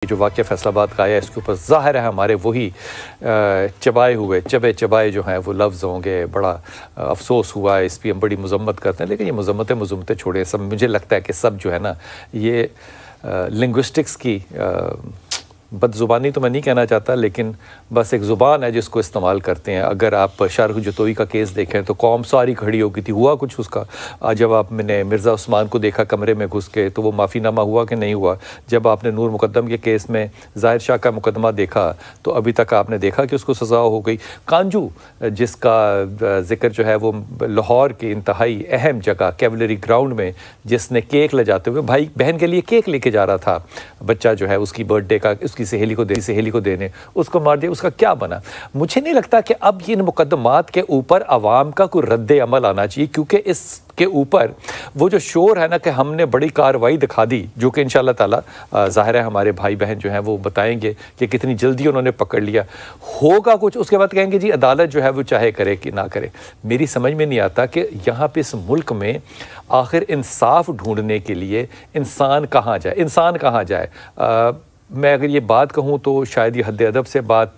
जो वाक़या फैसलाबाद का आया इसके ऊपर ज़ाहिर है हमारे वही चबाए हुए चबाए जो हैं वो लफ्ज़ होंगे। बड़ा अफसोस हुआ है, इस पर हम बड़ी मज़म्मत करते हैं, लेकिन ये मज़म्मतें छोड़े। सब मुझे लगता है कि सब जो है ना ये लिंग्विस्टिक्स की बदज़ुबानी तो मैं नहीं कहना चाहता, लेकिन बस एक ज़ुबान है जिसको इस्तेमाल करते हैं। अगर आप शाहरुख जतोई का केस देखें तो कौम सारी खड़ी हो गई थी, हुआ कुछ उसका। जब आपने मिर्ज़ा उस्मान को देखा कमरे में घुस के तो वो माफ़ीनामा हुआ कि नहीं हुआ। जब आपने नूर मुकद्दम के केस में ज़ाहिर शाह का मुकदमा देखा तो अभी तक आपने देखा कि उसको सज़ा हो गई। कांजू जिसका जिक्र जो है वो लाहौर की इंतहाई अहम जगह कैवलरी ग्राउंड में जिसने केक ले जाते हुए भाई बहन के लिए केक लेके जा रहा था, बच्चा जो है उसकी बर्थडे का, उसकी सहेली को देने उसको मार दिया। उसका क्या बना? मुझे नहीं लगता कि अब इन मुकदमात के ऊपर अवाम का कोई रद्द अमल आना चाहिए, क्योंकि इसके ऊपर वो जो शोर है ना कि हमने बड़ी कार्रवाई दिखा दी, जो कि इंशाअल्लाह ताला ज़ाहिर है हमारे भाई बहन जो हैं वो बताएंगे कि कितनी जल्दी उन्होंने पकड़ लिया। होगा कुछ, उसके बाद कहेंगे जी अदालत जो है वो चाहे करे कि ना करे। मेरी समझ में नहीं आता कि यहाँ पे इस मुल्क में आखिर इंसाफ ढूंढने के लिए इंसान कहाँ जाए। मैं अगर ये बात कहूँ तो शायद ये हद अदब से बात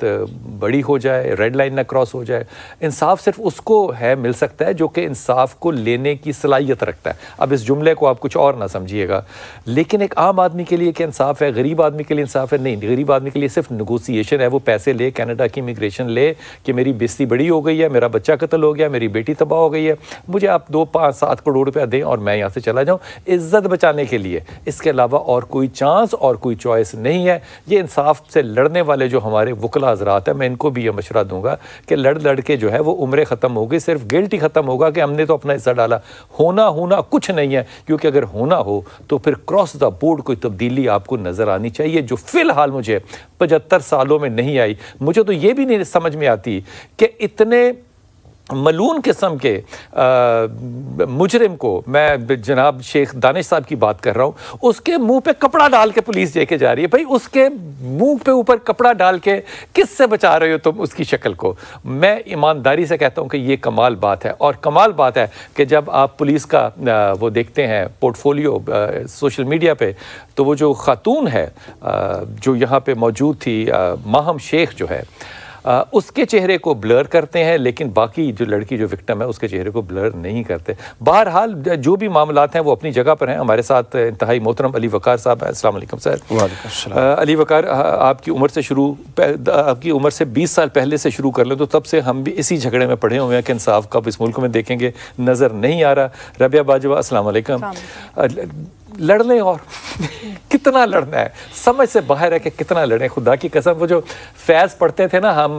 बड़ी हो जाए, रेड लाइन ना क्रॉस हो जाए। इंसाफ सिर्फ उसको है मिल सकता है जो कि इंसाफ को लेने की सलाहियत रखता है। अब इस जुमले को आप कुछ और ना समझिएगा, लेकिन एक आम आदमी के लिए क्या इंसाफ है? गरीब आदमी के लिए इंसाफ है? नहीं, गरीब आदमी के लिए सिर्फ नेगोशिएशन है। वो पैसे ले, कनाडा की इमिग्रेशन ले कि मेरी बेइज्जती बड़ी हो गई है, मेरा बच्चा कत्ल हो गया, मेरी बेटी तबाह हो गई है, मुझे आप 2, 5, 7 करोड़ रुपया दें और मैं यहाँ से चला जाऊँ, इज्जत बचाने के लिए। इसके अलावा और कोई चांस और कोई चॉइस नहीं है। ये इंसाफ से लड़ने वाले जो हमारे वकला हज़रात हैं, मैं इनको भी ये मशवरा दूंगा कि लड़ के जो है वो उम्र ख़त्म होगी, सिर्फ गिल्ट ही ख़त्म होगा कि हमने तो अपना हिस्सा डाला। होना कुछ नहीं है, क्योंकि अगर होना हो तो फिर क्रॉस द बोर्ड कोई तब्दीली आपको नज़र आनी चाहिए, जो फ़िलहाल मुझे 75 सालों में नहीं आई। मुझे तो ये भी नहीं समझ में आती कि इतने मलून किस्म के मुजरिम को, मैं जनाब शेख दानिश साहब की बात कर रहा हूँ, उसके मुंह पे कपड़ा डाल के पुलिस लेके जा रही है। भाई उसके मुंह पे ऊपर कपड़ा डाल के किससे बचा रहे हो तुम उसकी शक्ल को? मैं ईमानदारी से कहता हूँ कि ये कमाल बात है। और कमाल बात है कि जब आप पुलिस का वो देखते हैं पोर्टफोलियो सोशल मीडिया पे, तो वो जो खातून है जो यहाँ पे मौजूद थी, माहम शेख जो है, उसके चेहरे को ब्लर करते हैं, लेकिन बाकी जो लड़की जो विक्टिम है उसके चेहरे को ब्लर नहीं करते। बहरहाल जो भी मामलात हैं वो अपनी जगह पर हैं। हमारे साथ इंतहाई मोहतरम अली वकार साहब हैं। अस्सलाम वालेकुम सर। वालेकुम अस्सलाम। अली वकार, आपकी उम्र से 20 साल पहले से शुरू कर लें तो तब से हम भी इसी झगड़े में पड़े हुए हैं कि इंसाफ कब इस मुल्क में देखेंगे, नज़र नहीं आ रहा। रबिया बाजवा, अस्सलाम वालेकुम। लड़ लें और कितना लड़ना है, समझ से बाहर है कि कितना लड़ें। खुदा की कसम, वो जो फैज़ पढ़ते थे ना हम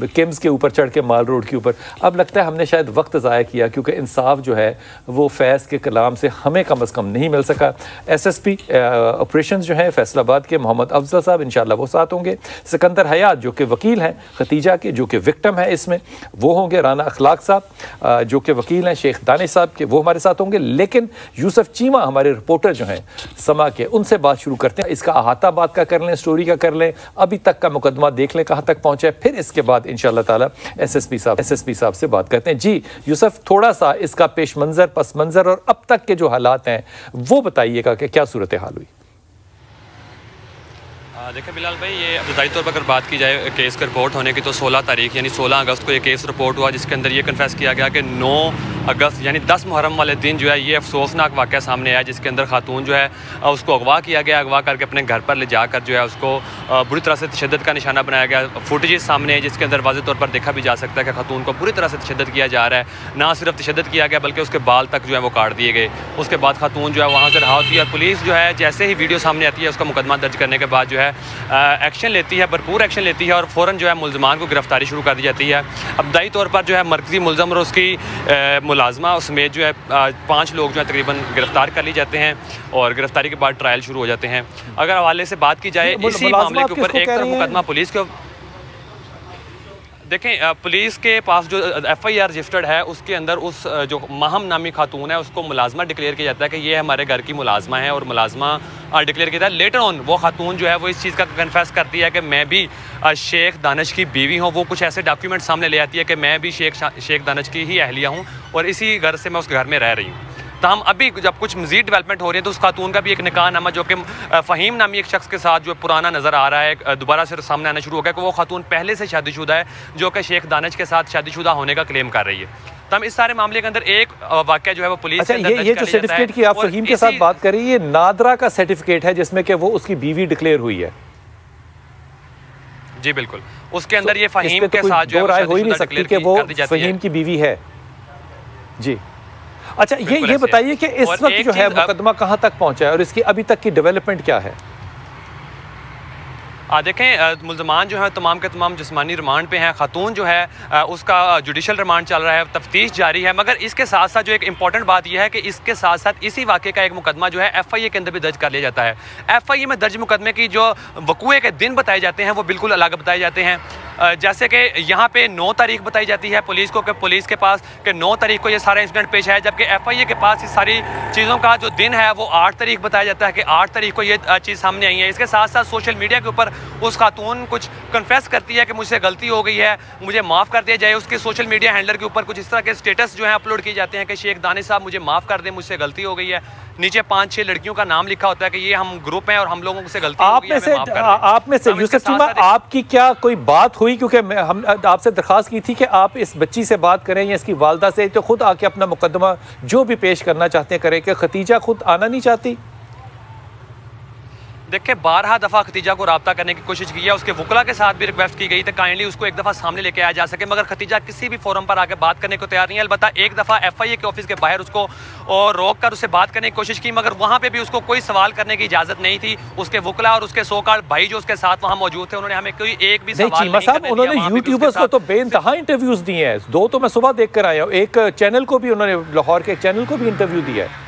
किम्स के ऊपर चढ़ के माल रोड के ऊपर, अब लगता है हमने शायद वक्त ज़ाया किया, क्योंकि इंसाफ जो है वो फैज़ के कलाम से हमें कम अज़ कम नहीं मिल सका। SSP ऑपरेशंस जो हैं फैसलाबाद के मोहम्मद अफजल साहब इंशाअल्लाह वो साथ होंगे। सिकंदर हयात जो कि वकील हैं खतीजा के, जो कि विक्टिम है इसमें, वो होंगे। राना अखलाक साहब जो कि वकील हैं शेख दानिश साहब के, वो हमारे साथ होंगे। लेकिन यूसुफ चीमा हमारे रिपोर्टर जो हैं समा के, उनसे बात शुरू करते हैं। इसका अहाता बात का कर लें, स्टोरी का कर लें, अभी तक का मुकदमा देख लें कहाँ तक पहुँचा है, फिर इसके बाद इंशाअल्लाह ताला SSP साहब से बात करते हैं। जी यूसुफ, थोड़ा सा इसका पेश मंजर, पस मंजर और अब तक के जो हालात हैं वो बताइएगा कि क्या सूरत हाल हुई। देखिए बिलाल भाई, ये इब्तदाई तौर पर अगर बात की जाए केस का रिपोर्ट होने की तो 16 तारीख यानी 16 अगस्त को ये केस रिपोर्ट हुआ, जिसके अंदर ये कन्फेस किया गया कि 9 अगस्त यानी 10 मुहर्रम वाले दिन जो है ये अफसोसनाक वाक़या सामने आया, जिसके अंदर खातून जो है उसको अगवा किया गया। अगवा करके अपने घर पर ले जाकर जो है उसको बुरी तरह से तशद्दुद का निशाना बनाया गया। फुटेजेस सामने है जिसके अंदर वाज़ेह तौर पर देखा भी जा सकता है कि खातून को बुरी तरह से तशद्दुद किया जा रहा है। ना सिर्फ तशद्दुद किया गया बल्कि उसके बाल तक जो है वो काट दिए गए। उसके बाद खातून जो है वहाँ से रहा होती है और पुलिस जो है जैसे ही वीडियो सामने आती है उसका मुकदमा दर्ज करने के बाद जो है एक्शन लेती है, भरपूर एक्शन लेती है और फ़ौरन जो है मुलजमान को गिरफ्तारी शुरू कर दी जाती है। अब्तदाई तौर पर जो है मरकज़ी मुलज़म और उसकी मुलाजमा समेत जो है 5 लोग जो है तकरीबन गिरफ्तार कर लिए जाते हैं और गिरफ्तारी के बाद ट्रायल शुरू हो जाते हैं। अगर हवाले से बात की जाए इसी मामले के ऊपर, एक तरफ मुकदमा पुलिस के, देखें पुलिस के पास जो FIR रजिस्टर्ड है उसके अंदर उस जो माहम नामी खातून है उसको मुलाजमा डिक्लेयर किया जाता है कि ये हमारे घर की मुलाजमा है और मुलाजमा डिक्लेयर किया जाता है। लेटर ऑन वो खातून जो है वो इस चीज़ का कन्फेस करती है कि मैं भी शेख दानिश की बीवी हूँ। वो कुछ ऐसे डॉक्यूमेंट सामने ले आती है कि मैं भी शेख दानिश की ही अहलिया हूँ और इसी घर से मैं उस घर में रह रही हूँ। तमाम अभी जब कुछ मजीद डेवलपमेंट हो रही है तो उस खातून का भी एक निकाह नामा जो कि फ़हीम नामी एक शख्स के साथ जो पुराना नज़र आ रहा है दोबारा से सामने आना शुरू हो गया कि वो खातून पहले से शादीशुदा है जो कि शेख दानिश के साथ शादीशुदा होने का क्लेम कर रही है। तो हम इस सारे मामले के अंदर एक वाक़या जो है वो पुलिस अच्छा, ये जो सर्टिफिकेट की आप फ़हीम के साथ बात कर रही है, ये नादरा का सर्टिफिकेट है जिसमें कि वो उसकी बीवी डिक्लेयर हुई है। जी बिल्कुल, उसके अंदर ये फ़हीम के साथ जो है हो ही नहीं सकती कि वो फ़हीम की बीवी है। जी अच्छा, ये बताइए कि इस वक्त जो है मुकदमा कहाँ तक पहुंचा है और इसकी अभी तक की डेवलपमेंट क्या है? देखें, मुल्ज़मान जो है तमाम के तमाम जिस्मानी रिमांड पे हैं। खातून जो है उसका जुडिशल रिमांड चल रहा है, तफ्तीश जारी है। मगर इसके साथ साथ जो एक इंपॉर्टेंट बात यह है कि इसके साथ साथ इसी वाक़े का एक मुकदमा जो है FIA के अंदर भी दर्ज कर लिया जाता है। FIA में दर्ज मुकदमे की जो वक़ूए के दिन बताए जाते हैं वो बिल्कुल अलग बताए जाते हैं। जैसे कि यहाँ पे 9 तारीख बताई जाती है पुलिस को कि पुलिस के पास कि 9 तारीख को ये सारा इंसिडेंट पेश आया, जबकि FIA के पास इस सारी चीज़ों का जो दिन है वो 8 तारीख बताया जाता है कि 8 तारीख को ये चीज़ सामने आई है। इसके साथ साथ सोशल मीडिया के ऊपर उस खातून कुछ कन्फेस करती है कि मुझसे गलती हो गई है, मुझे माफ़ कर दिया जाए। उसके सोशल मीडिया हैंडलर के ऊपर कुछ इस तरह के स्टेटस जो है अपलोड किए जाते हैं कि शेख दानिश साहब मुझे माफ़ कर दें, मुझसे गलती हो गई है। नीचे 5-6 लड़कियों का नाम लिखा होता है कि ये हम ग्रुप हैं और हम लोगों से गलती हो गई है, आप में से यूसुफ चीमा, आपकी क्या कोई बात हुई? क्योंकि हम आपसे दरख्वास्त की थी कि आप इस बच्ची से बात करें या इसकी वालदा से, तो खुद आके अपना मुकदमा जो भी पेश करना चाहते हैं करें, कि खतीजा खुद आना नहीं चाहती? देखिए, 12 दफ़ा खतीजा को रब्ता करने की कोशिश की है, उसके वकला के साथ भी रिक्वेस्ट की गई थी काइंडली उसको एक दफ़ा सामने लेके आया जा सके, मगर खतीजा किसी भी फोरम पर आके बात करने को तैयार नहीं है। अलबत्ता एक दफ़ा FIA के ऑफिस के बाहर उसको और रोक कर उससे बात करने की कोशिश की, मगर वहाँ पे भी उसको कोई सवाल करने की इजाज़त नहीं थी। उसके वकला और उसके सो कॉल्ड भाई जो उसके साथ वहाँ मौजूद थे, उन्होंने हमें कोई एक भी सवाल नहीं करने दिया। उन्होंने यूट्यूबर्स को तो बेइंतहा इंटरव्यूज दिए हैं, 2 तो मैं सुबह देख कर आया हूँ। एक चैनल को भी उन्होंने, लाहौर के एक चैनल को भी इंटरव्यू दिया है।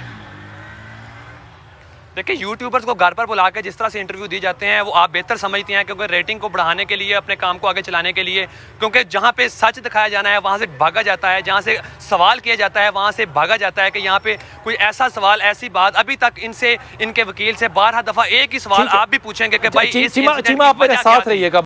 देखिए, यूट्यूबर्स को घर पर बुला के जिस तरह से इंटरव्यू दिए जाते हैं वो आप बेहतर समझती हैं, क्योंकि रेटिंग को बढ़ाने के लिए, अपने काम को आगे चलाने के लिए, क्योंकि जहां पे सच दिखाया जाना है वहां से भागा जाता है, जहां से सवाल किया जाता है वहां से भागा जाता है कि यहाँ पे कोई ऐसा सवाल, ऐसी बात अभी तक इनसे, इनके वकील से 12 दफ़ा एक ही सवाल आप भी पूछेंगे कि भाई चीमा आप मेरे साथ रहिएगा।